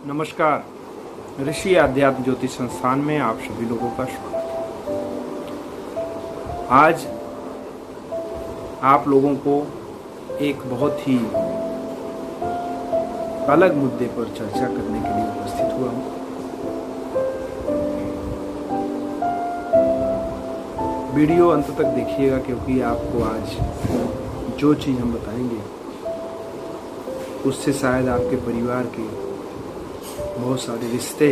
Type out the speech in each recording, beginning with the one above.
नमस्कार। ऋषि आध्यात्म ज्योतिष संस्थान में आप सभी लोगों का स्वागत है। आज आप लोगों को एक बहुत ही अलग मुद्दे पर चर्चा करने के लिए उपस्थित हुआ हूँ। वीडियो अंत तक देखिएगा, क्योंकि आपको आज जो चीज़ हम बताएंगे उससे शायद आपके परिवार के बहुत सारे रिश्ते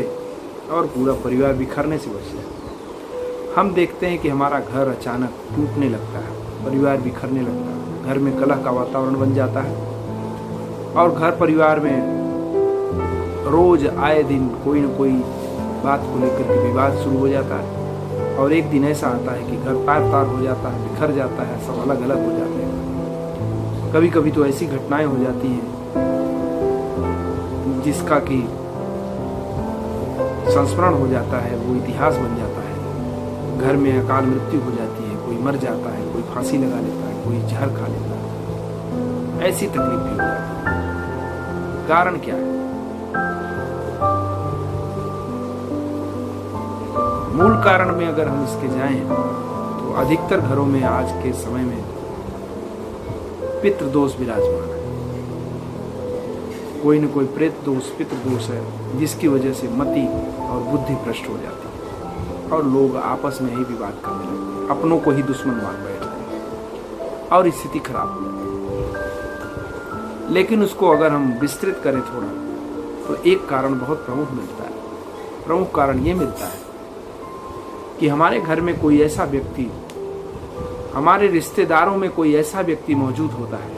और पूरा परिवार बिखरने से बच जाए। हम देखते हैं कि हमारा घर अचानक टूटने लगता है, परिवार बिखरने लगता है, घर में कलह का वातावरण बन जाता है और घर परिवार में रोज आए दिन कोई न कोई बात को लेकर के विवाद शुरू हो जाता है। और एक दिन ऐसा आता है कि घर तार तार हो जाता है, बिखर जाता है, सब अलग अलग हो जाते हैं। कभी कभी तो ऐसी घटनाएं हो जाती हैं जिसका कि संस्मरण हो जाता है, वो इतिहास बन जाता है। घर में अकाल मृत्यु हो जाती है, कोई मर जाता है, कोई फांसी लगा लेता है, कोई जहर खा लेता है, ऐसी तकलीफ भी हो जाती है। कारण क्या है? मूल कारण में अगर हम इसके जाएं तो अधिकतर घरों में आज के समय में पितृदोष विराजमान है। कोई न कोई प्रेत दोष, पितृ दोष है, जिसकी वजह से मति और बुद्धि भ्रष्ट हो जाती है और लोग आपस में ही विवाद करने लगते हैं, अपनों को ही दुश्मन मान बैठते हैं और स्थिति खराब हो जाती है। लेकिन उसको अगर हम विस्तृत करें थोड़ा तो एक कारण बहुत प्रमुख मिलता है। प्रमुख कारण ये मिलता है कि हमारे घर में कोई ऐसा व्यक्ति, हमारे रिश्तेदारों में कोई ऐसा व्यक्ति मौजूद होता है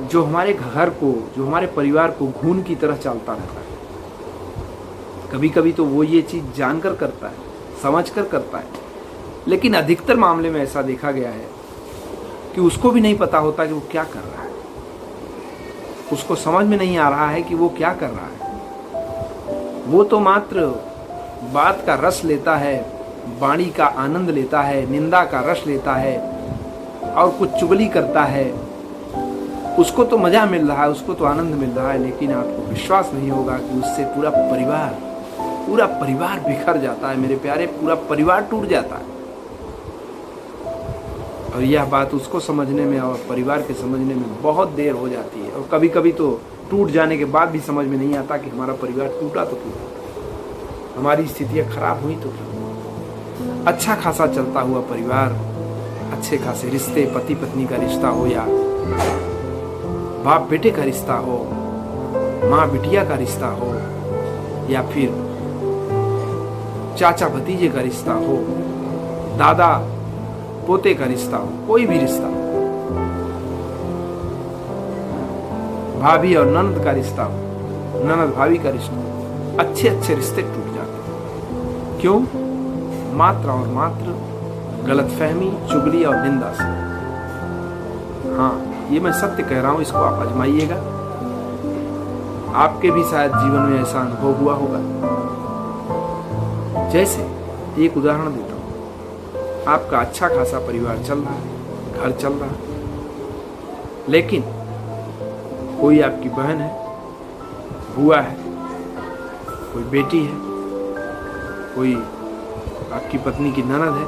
जो हमारे घर को, जो हमारे परिवार को घून की तरह चलता रहता है। कभी कभी तो वो ये चीज जानकर करता है, समझकर करता है, लेकिन अधिकतर मामले में ऐसा देखा गया है कि उसको भी नहीं पता होता कि वो क्या कर रहा है। उसको समझ में नहीं आ रहा है कि वो क्या कर रहा है। वो तो मात्र बात का रस लेता है, वाणी का आनंद लेता है, निंदा का रस लेता है और कुछ चुगली करता है। उसको तो मजा मिल रहा है, उसको तो आनंद मिल रहा है, लेकिन आपको विश्वास नहीं होगा कि उससे पूरा परिवार बिखर जाता है। मेरे प्यारे, पूरा परिवार टूट जाता है। और यह बात उसको समझने में और परिवार के समझने में बहुत देर हो जाती है। और कभी कभी तो टूट जाने के बाद भी समझ में नहीं आता कि हमारा परिवार टूटा तो टूटा, हमारी स्थितियां खराब हुई तो क्या। अच्छा खासा चलता हुआ परिवार, अच्छे खासे रिश्ते, पति पत्नी का रिश्ता हो या बाप बेटे का रिश्ता हो, माँ बिटिया का रिश्ता हो या फिर चाचा भतीजे का रिश्ता हो, दादा पोते का रिश्ता हो, कोई भी रिश्ता हो, भाभी और ननद का रिश्ता हो, ननद भाभी का रिश्ता हो, अच्छे अच्छे रिश्ते टूट जाते हैं। क्यों? मात्र और मात्र गलतफहमी, चुगली और निंदा से। हाँ, ये मैं सत्य कह रहा हूं, इसको आप आजमाइएगा। आपके भी शायद जीवन में ऐसा अनुभव हुआ होगा। जैसे एक उदाहरण देता हूं, आपका अच्छा खासा परिवार चल रहा है, घर चल रहा है, लेकिन कोई आपकी बहन है, बुआ है, कोई बेटी है, कोई आपकी पत्नी की ननद है,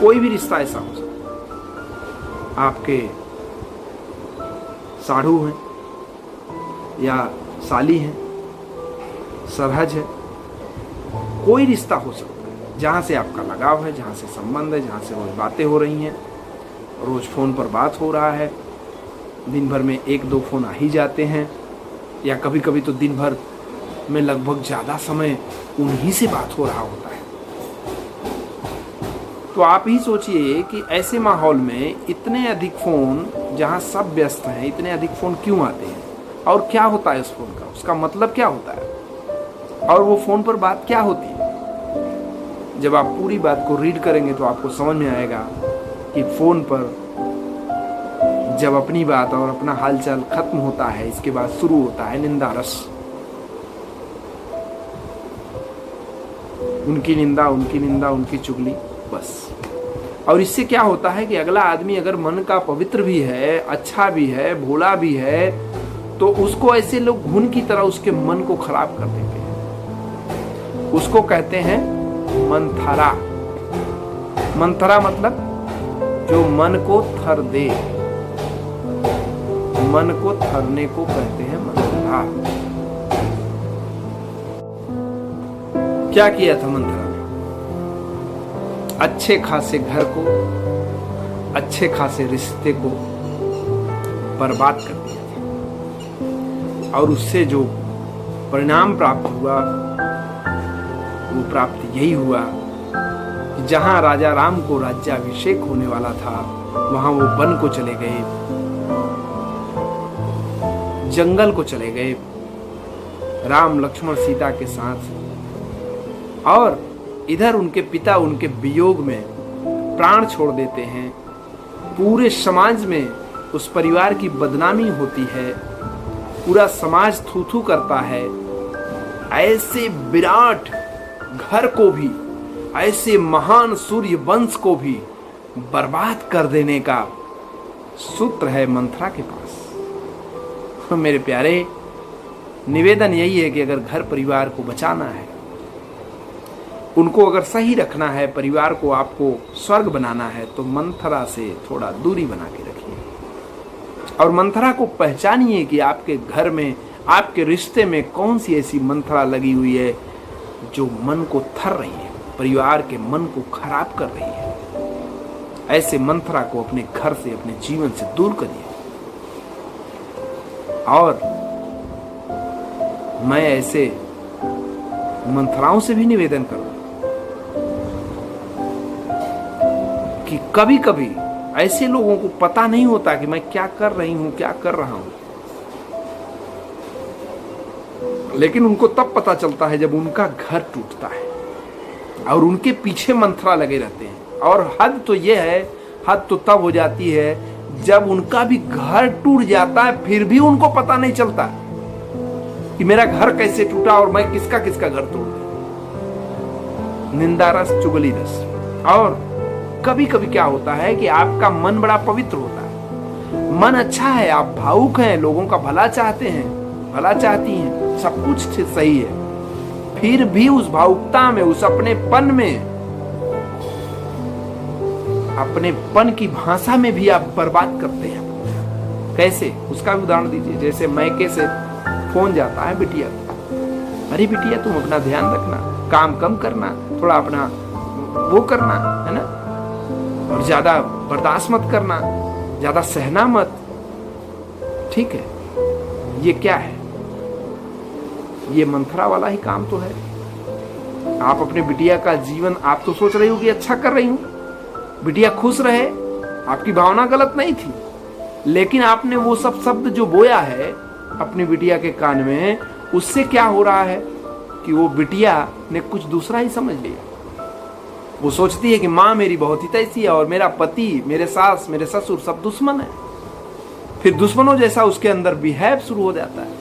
कोई भी रिश्ता ऐसा हो सकता है। आपके साढ़ू हैं या साली हैं, सरहज है, कोई रिश्ता हो सकता है जहाँ से आपका लगाव है, जहाँ से संबंध है, जहाँ से रोज बातें हो रही हैं, रोज फोन पर बात हो रहा है, दिन भर में एक दो फोन आ ही जाते हैं, या कभी कभी तो दिन भर में लगभग ज़्यादा समय उन्हीं से बात हो रहा होता है। तो आप ही सोचिए कि ऐसे माहौल में इतने अधिक फोन, जहां सब व्यस्त हैं, इतने अधिक फोन क्यों आते हैं और क्या होता है उस फोन का, उसका मतलब क्या होता है और वो फोन पर बात क्या होती है। जब आप पूरी बात को रीड करेंगे तो आपको समझ में आएगा कि फोन पर जब अपनी बात और अपना हालचाल खत्म होता है, इसके बाद शुरू होता है निंदा रस। उनकी निंदा, उनकी चुगली, बस और इससे क्या होता है कि अगला आदमी अगर मन का पवित्र भी है, अच्छा भी है, भोला भी है, तो उसको ऐसे लोग घुन की तरह उसके मन को खराब कर देते हैं। उसको कहते हैं मंथरा। मंथरा मतलब जो मन को थर दे, मन को थरने को कहते हैं मंथरा। क्या किया था मंथरा ने? अच्छे खासे घर को, अच्छे खासे रिश्ते को बर्बाद कर दिया था, और उससे जो परिणाम प्राप्त हुआ वो प्राप्त यही हुआ कि जहां राजा राम को राज्याभिषेक होने वाला था, वहां वो वन को चले गए, जंगल को चले गए राम लक्ष्मण सीता के साथ, और इधर उनके पिता उनके वियोग में प्राण छोड़ देते हैं। पूरे समाज में उस परिवार की बदनामी होती है, पूरा समाज थू थू करता है। ऐसे विराट घर को भी, ऐसे महान सूर्य वंश को भी बर्बाद कर देने का सूत्र है मंथरा के पास। तो मेरे प्यारे, निवेदन यही है कि अगर घर परिवार को बचाना है, उनको अगर सही रखना है, परिवार को आपको स्वर्ग बनाना है, तो मंथरा से थोड़ा दूरी बना के रखिए और मंथरा को पहचानिए कि आपके घर में, आपके रिश्ते में कौन सी ऐसी मंथरा लगी हुई है जो मन को थर रही है, परिवार के मन को खराब कर रही है। ऐसे मंथरा को अपने घर से, अपने जीवन से दूर करिए। और मैं ऐसे मंथराओं से भी निवेदन करूं कि कभी कभी ऐसे लोगों को पता नहीं होता कि मैं क्या कर रही हूं, क्या कर रहा हूं, लेकिन उनको तब पता चलता है जब उनका घर टूटता है और उनके पीछे मंथरा लगे रहते हैं। और हद तो यह है, हद तो तब हो जाती है जब उनका भी घर टूट जाता है, फिर भी उनको पता नहीं चलता कि मेरा घर कैसे टूटा और मैं किसका किसका घर तोड़ दिया। निंदा रस, चुगली रस। और कभी कभी क्या होता है कि आपका मन बड़ा पवित्र होता है, मन अच्छा है, आप भावुक हैं, लोगों का भला चाहते हैं, भला चाहती हैं, सब कुछ सही है, फिर भी उस भावुकता में, उस अपनेपन में, अपनेपन की भाषा में भी आप बर्बाद करते हैं। कैसे? उसका भी उदाहरण दीजिए। जैसे मैके से फोन जाता है बिटिया, अरे बिटिया तुम अपना ध्यान रखना, काम कम करना, थोड़ा अपना वो करना है ना, और ज्यादा बर्दाश्त मत करना, ज्यादा सहना मत। ठीक है, ये क्या है? ये मंथरा वाला ही काम तो है। आप अपने बिटिया का जीवन, आप तो सोच रही हो कि अच्छा कर रही हूं, बिटिया खुश रहे, आपकी भावना गलत नहीं थी, लेकिन आपने वो सब शब्द जो बोया है अपनी बिटिया के कान में, उससे क्या हो रहा है कि वो बिटिया ने कुछ दूसरा ही समझ लिया। वो सोचती है कि माँ मेरी बहुत ही तैसी है और मेरा पति, मेरे सास, मेरे ससुर सब दुश्मन है। फिर दुश्मनों जैसा उसके अंदर बिहेव शुरू हो जाता है।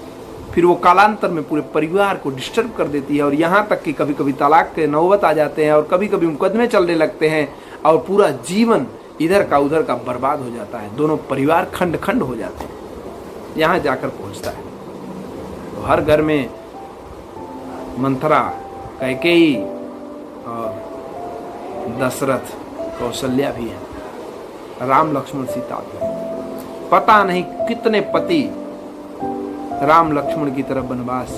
फिर वो कालांतर में पूरे परिवार को डिस्टर्ब कर देती है, और यहाँ तक कि कभी कभी तलाक के नौबत आ जाते हैं और कभी कभी मुकदमे चलने लगते हैं और पूरा जीवन इधर का उधर का बर्बाद हो जाता है। दोनों परिवार खंड खंड हो जाते हैं, यहाँ जाकर पहुँचता है। तो हर घर में मंथरा, कैकेयी और दशरथ, कौशल्या भी है, राम लक्ष्मण सीता भी। पता नहीं कितने पति राम लक्ष्मण की तरफ वनवास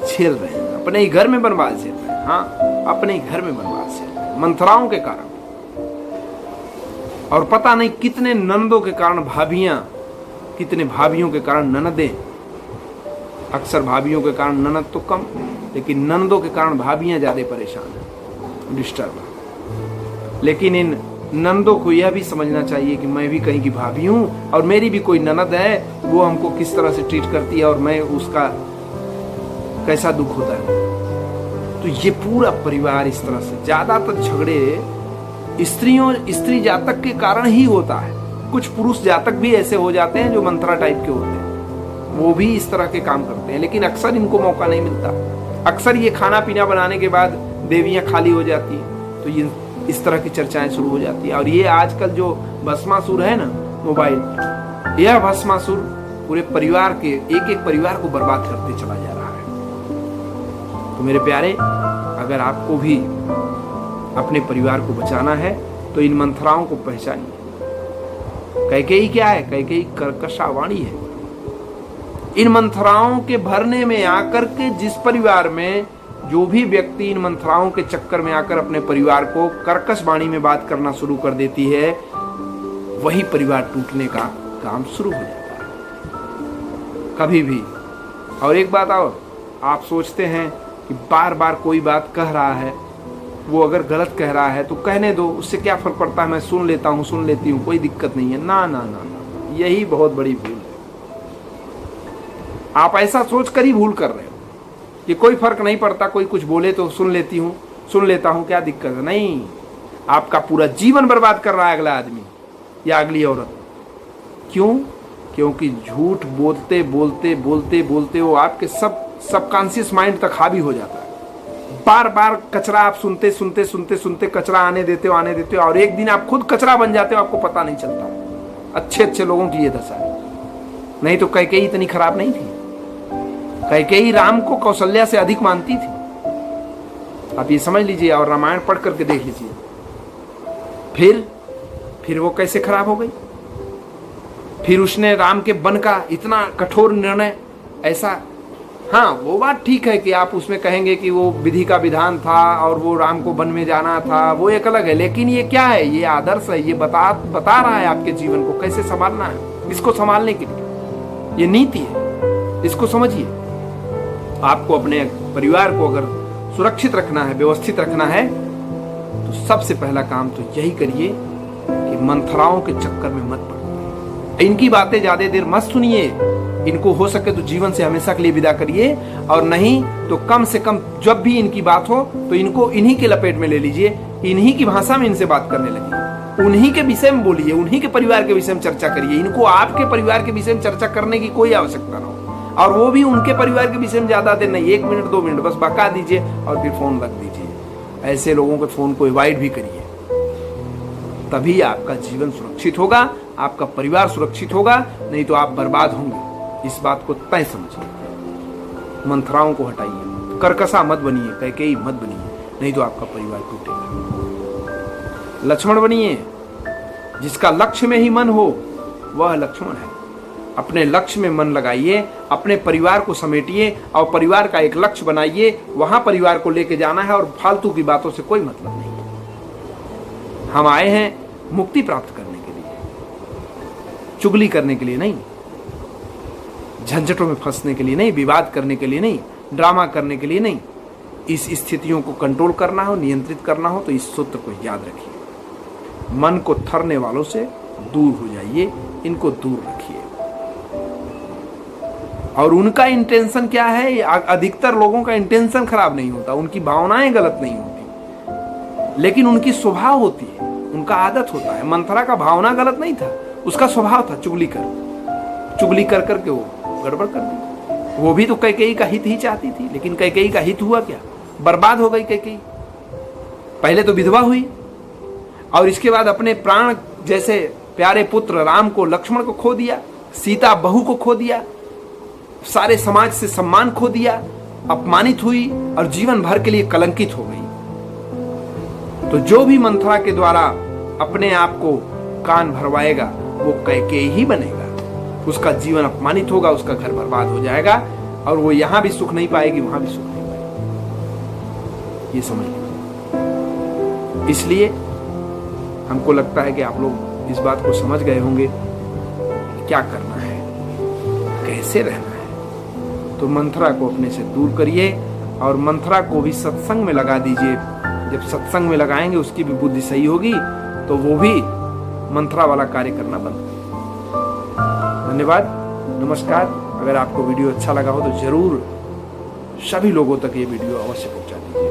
झेल रहे हैं, अपने ही घर में वनवास झेल रहे हैं। हाँ, अपने ही घर में वनवास झेल रहे हैं मंथराओं के कारण। और पता नहीं कितने ननदों के कारण भाभियां, कितने भाभियों के कारण ननदें। अक्सर भाभियों के कारण ननद तो कम, लेकिन ननदों के कारण भाभियां ज्यादा परेशान हैं, डिस्टर्ब। लेकिन इन ननदों को यह भी समझना चाहिए कि मैं भी कहीं की भाभी हूँ और मेरी भी कोई ननद है, वो हमको किस तरह से ट्रीट करती है और मैं उसका कैसा दुख होता है। तो ये पूरा परिवार इस तरह से, ज्यादातर झगड़े स्त्री जातक के कारण ही होता है। कुछ पुरुष जातक भी ऐसे हो जाते हैं जो मंत्रा टाइप के होते हैं, वो भी इस तरह के काम करते हैं, लेकिन अक्सर इनको मौका नहीं मिलता। अक्सर ये खाना पीना बनाने के बाद देवियां खाली हो जाती हैं, तो इस तरह की चर्चाएं शुरू हो जाती है। और ये आजकल जो भस्मासुर है ना मोबाइल, यह भस्मासुर पूरे परिवार के एक एक परिवार को बर्बाद करते चला जा रहा है। तो मेरे प्यारे, अगर आपको भी अपने परिवार को बचाना है तो इन मंथराओं को पहचानिए। कैकेयी क्या है? कैकेयी कर्कशावाणी है। इन मंथराओं के भरने में आकर के जिस परिवार में जो भी व्यक्ति इन मंथराओं के चक्कर में आकर अपने परिवार को कर्कश वाणी में बात करना शुरू कर देती है, वही परिवार टूटने का काम शुरू हो जाता है कभी भी। और एक बात और, आप सोचते हैं कि बार बार कोई बात कह रहा है, वो अगर गलत कह रहा है तो कहने दो, उससे क्या फर्क पड़ता है, मैं सुन लेता हूँ, सुन लेती हूँ, कोई दिक्कत नहीं है। ना ना ना ना, यही बहुत बड़ी भूल है। आप ऐसा सोच कर ही भूल कर रहे हो कि कोई फर्क नहीं पड़ता, कोई कुछ बोले तो सुन लेती हूँ, सुन लेता हूँ, क्या दिक्कत है। नहीं, आपका पूरा जीवन बर्बाद कर रहा है अगला आदमी या अगली औरत। क्यों? क्योंकि झूठ बोलते बोलते बोलते बोलते वो आपके सबकॉन्शियस माइंड तक हावी हो जाता है। बार बार कचरा आप सुनते सुनते सुनते सुनते कचरा आने देते हो और एक दिन आप खुद कचरा बन जाते हो, आपको पता नहीं चलता। अच्छे अच्छे लोगों की ये दशा है। नहीं तो कैकेयी इतनी खराब नहीं थी। कैकेयी राम को कौशल्या से अधिक मानती थी। आप ये समझ लीजिए और रामायण पढ़ करके देख लीजिए। फिर वो कैसे खराब हो गई? फिर उसने राम के वन का इतना कठोर निर्णय, ऐसा, हाँ वो बात ठीक है कि आप उसमें कहेंगे कि वो विधि का विधान था और वो राम को वन में जाना था, वो एक अलग है। लेकिन ये क्या है? ये आदर्श है, ये बता रहा है आपके जीवन को कैसे संभालना है। इसको संभालने के लिए ये नीति है, इसको समझिए। आपको अपने परिवार को अगर सुरक्षित रखना है, व्यवस्थित रखना है, तो सबसे पहला काम तो यही करिए कि मंथराओं के चक्कर में मत पड़िए। इनकी बातें ज्यादा देर मत सुनिए। इनको हो सके तो जीवन से हमेशा के लिए विदा करिए, और नहीं तो कम से कम जब भी इनकी बात हो तो इनको इन्हीं के लपेट में ले लीजिए, इन्हीं की भाषा में इनसे बात करने लगिए, उन्हीं के विषय में बोलिए, उन्हीं के परिवार के विषय में चर्चा करिए। इनको आपके परिवार के विषय में चर्चा करने की कोई आवश्यकता ना हो, और वो भी उनके परिवार के विषय में ज्यादा देर नहीं, 1 मिनट 2 मिनट बस बका दीजिए और फिर फोन रख दीजिए। ऐसे लोगों के फोन को अवॉइड भी करिए, तभी आपका जीवन सुरक्षित होगा, आपका परिवार सुरक्षित होगा। नहीं तो आप बर्बाद होंगे। इस बात को तय समझिए। मंथराओं को हटाइए, कर्कशा मत बनिए, कैकेयी मत बनिए, नहीं तो आपका परिवार टूटेगा। लक्ष्मण बनिए, जिसका लक्ष्य में ही मन हो वह लक्ष्मण है। अपने लक्ष्य में मन लगाइए, अपने परिवार को समेटिए और परिवार का एक लक्ष्य बनाइए, वहां परिवार को लेके जाना है और फालतू की बातों से कोई मतलब नहीं है। हम आए हैं मुक्ति प्राप्त करने के लिए, चुगली करने के लिए नहीं, झंझटों में फंसने के लिए नहीं, विवाद करने के लिए नहीं, ड्रामा करने के लिए नहीं। इस स्थितियों को कंट्रोल करना हो, नियंत्रित करना हो तो इस सूत्र को याद रखिए। मन को थरने वालों से दूर हो जाइए, इनको दूर रखिए। और उनका इंटेंशन क्या है? अधिकतर लोगों का इंटेंशन खराब नहीं होता, उनकी भावनाएं गलत नहीं होती, लेकिन उनकी स्वभाव होती है, उनका आदत होता है। मंथरा का भावना गलत नहीं था, उसका स्वभाव था चुगली कर करके वो गड़बड़ कर दी। वो भी तो कैकेयी का हित ही चाहती थी, लेकिन कैकेयी का हित हुआ क्या? बर्बाद हो गई कैकेयी। पहले तो विधवा हुई और इसके बाद अपने प्राण जैसे प्यारे पुत्र राम को, लक्ष्मण को खो दिया, सीता बहू को खो दिया, सारे समाज से सम्मान खो दिया, अपमानित हुई और जीवन भर के लिए कलंकित हो गई। तो जो भी मंथरा के द्वारा अपने आप को कान भरवाएगा वो कैकेयी ही बनेगा। उसका जीवन अपमानित होगा, उसका घर बर्बाद हो जाएगा और वो यहां भी सुख नहीं पाएगी, वहां भी सुख नहीं पाएगी। ये समझ लीजिए। इसलिए हमको लगता है कि आप लोग इस बात को समझ गए होंगे क्या करना है, कैसे रहना है। तो मंथरा को अपने से दूर करिए और मंथरा को भी सत्संग में लगा दीजिए। जब सत्संग में लगाएंगे उसकी भी बुद्धि सही होगी तो वो भी मंथरा वाला कार्य करना बंद करेगा। धन्यवाद, नमस्कार। अगर आपको वीडियो अच्छा लगा हो तो जरूर सभी लोगों तक ये वीडियो अवश्य पहुंचा दीजिए।